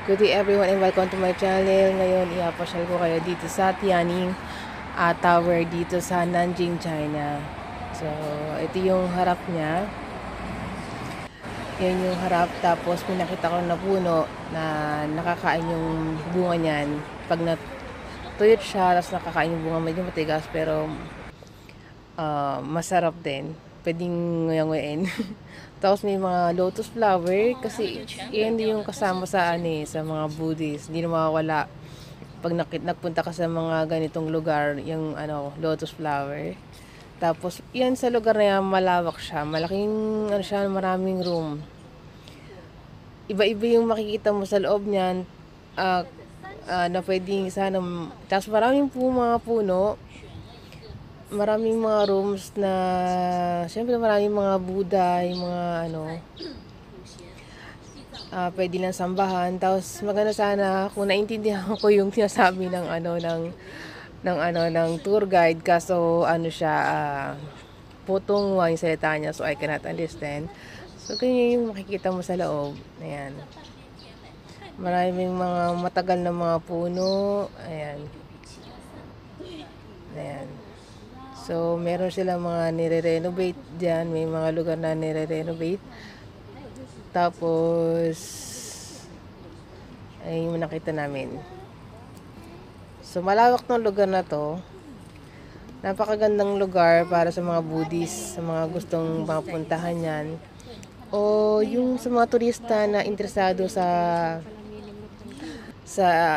Good day everyone and welcome to my channel. Ngayon, i-apasyal ko kayo dito sa Tianning Tower dito sa Nanjing, China. So, ito yung harap niya. Yan yung harap. Tapos, pinakita ko na puno na nakakain yung bunga niyan. Pag natuyot siya, tapos nakakain yung bunga, medyo matigas pero masarap din. Pwedeng nguya-nguyain. Tapos may mga lotus flower kasi yan yung kasama sa sa mga Buddhist. Hindi na mawawala pag nagpunta ka sa mga ganitong lugar, yung lotus flower. Tapos yan sa lugar na yan, malawak siya. Malaking siya, maraming room. Iba-iba yung makikita mo sa loob niyan. Na pwedeng sana. Tapos maraming mga puno. Maraming mga rooms na syempre maraming mga Buddha, yung mga pwede lang sambahan. Tapos maganda sana kung naintindihan ko yung sinasabi ng tour guide, kaso siya putong yung salita niya, so I cannot understand. So ganyan yung makikita mo sa loob. Ayan. Maraming mga matagal na mga puno. Ayan. Ayan. So, meron sila mga nire-renovate dyan. May mga lugar na nire-renovate. Tapos, ay yung nakita namin. So, malawak ng lugar na to. Napakagandang lugar para sa mga Buddhist, sa mga gustong mapuntahan yan. O yung sa mga turista na interesado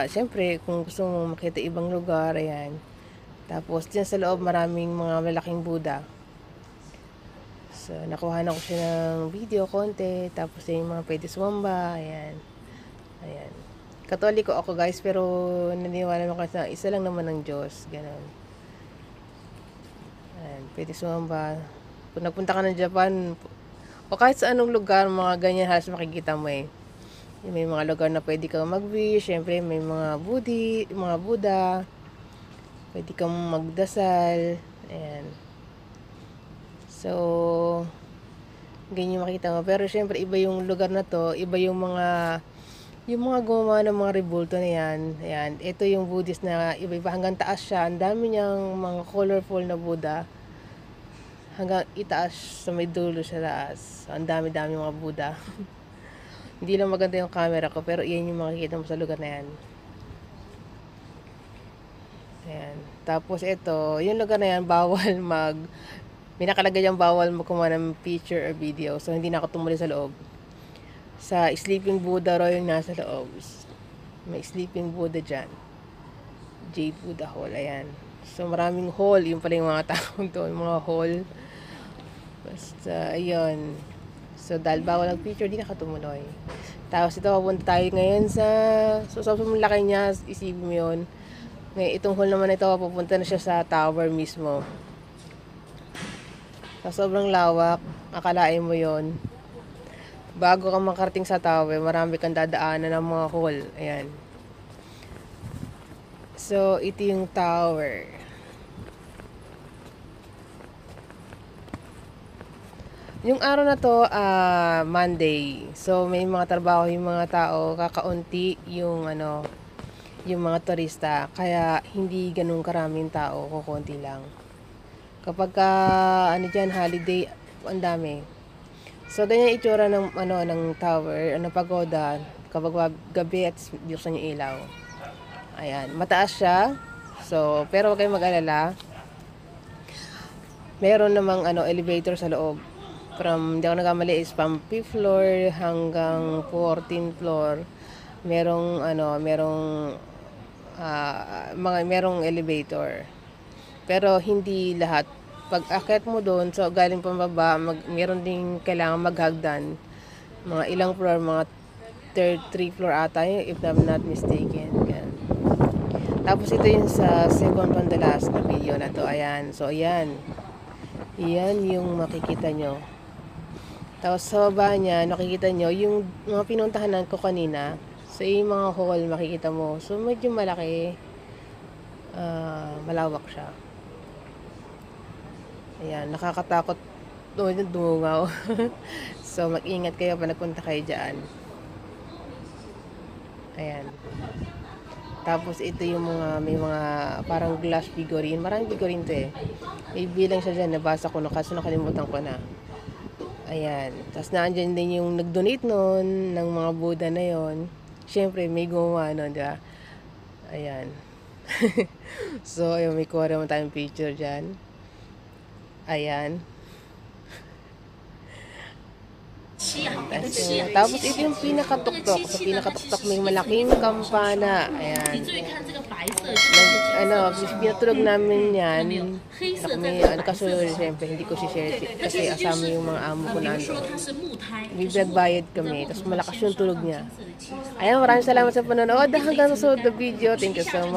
syempre, kung gusto mo makita ibang lugar, ayan. Tapos, dyan sa loob, maraming mga malaking Buddha. So, nakuha na ko siya ng video, konti. Tapos, yung mga pwede sumamba. Ayan. Ayan. Katoliko ako, guys. Pero, naniwala naman kasi na isa lang naman ng Diyos. Ganon. Ayan. Pwede sumamba. Kung nagpunta ka ng Japan, o kahit sa anong lugar, mga ganyan halos makikita mo eh. May mga lugar na pwede kang mag-wish. Siyempre, may mga mga Buddha. Pwede kang magdasal. Ayan. So, ganyan makita mo. Pero syempre, iba yung lugar na to. Iba yung mga gumawa ng mga rebulto na yan. Ayan. Ito yung Buddhist na iba-iba. Hanggang taas siya. Ang dami niyang mga colorful na Buddha. Hanggang itaas sa may dulo sa taas. Ang dami-dami mga Buddha. Hindi lang maganda yung camera ko. Pero iyan yung makikita mo sa lugar na yan. Ayan. Tapos ito, yung lugar na yan, bawal may nakalagay yung bawal kumuha ng picture or video. So, hindi na ako tumuli sa loob. Sa Sleeping Buddha raw yung nasa loob. May Sleeping Buddha dyan. Jade Buddha Hall. Ayan. So, maraming hall. Yung pala yung mga taong doon. Mga hall. Basta, ayun. So, dahil bawal ang picture, di nakatumuloy. Tapos, ito, papunta tayo ngayon so, sobrang laki niya. Isipin mo yun. Ngayon, itong hall naman ito, pupunta na siya sa tower mismo. Sa sobrang lawak, akalain mo yon. Bago ka makarating sa tower, marami kang dadaanan ng mga hall. Ayan. So, ito yung tower. Yung araw na to, Monday. So, may mga trabaho yung mga tao, kakaunti yung yung mga turista, kaya hindi ganun karaming tao, kukunti lang. Kapag dyan, holiday, ang dami. So, ganyan itsura ng tower, ng pagoda, kapag gabi at buksan yung ilaw. Ayan, mataas siya. So, pero huwag kayong mag-alala. Meron namang elevator sa loob. Hindi ako nagkamali, is from 5th floor hanggang 14th floor. Merong merong elevator. Pero hindi lahat. Pag akit mo doon, so galing pababa, meron ding kailangan maghagdan. Mga ilang floor, mga 3 floor ata yun, if I'm not mistaken. Yan. Tapos ito yung sa second from the last na video na to. Ayan. So, ayan. Ayan yung makikita nyo. Tapos sa baba niya, nakikita nyo yung mga pinuntahanan ko kanina. So, yung mga hall, makikita mo. So, medyo malaki. Malawak siya. Ayan, nakakatakot. Dungaw. So, mag-ingat kayo pa nagpunta kayo dyan. Ayan. Tapos ito yung mga, may mga parang glass figurine. Maraming figurine to eh. May bilang siya dyan, nabasa ko na, kaso nakalimutan ko na. Ayan. Tapos naandyan din yung nag-donate noon ng mga Buddha na yon. Siyempre, may gumawa nun, di ba? Ayan. So, ayun, may kuha naman tayong picture dyan. Ayan. Tapos ito yung pinakatuktok. Sa pinakatuktok may malaking kampana. Ayan. Pinatulog namin yan. Kaso siyempre hindi ko si-share kasi asama yung mga amo ko nandun. May nagbayad kami. Tapos malakas yung tulog niya. Ayan, maraming salamat sa panonood. Hanggang sa susunod na video. Thank you so much.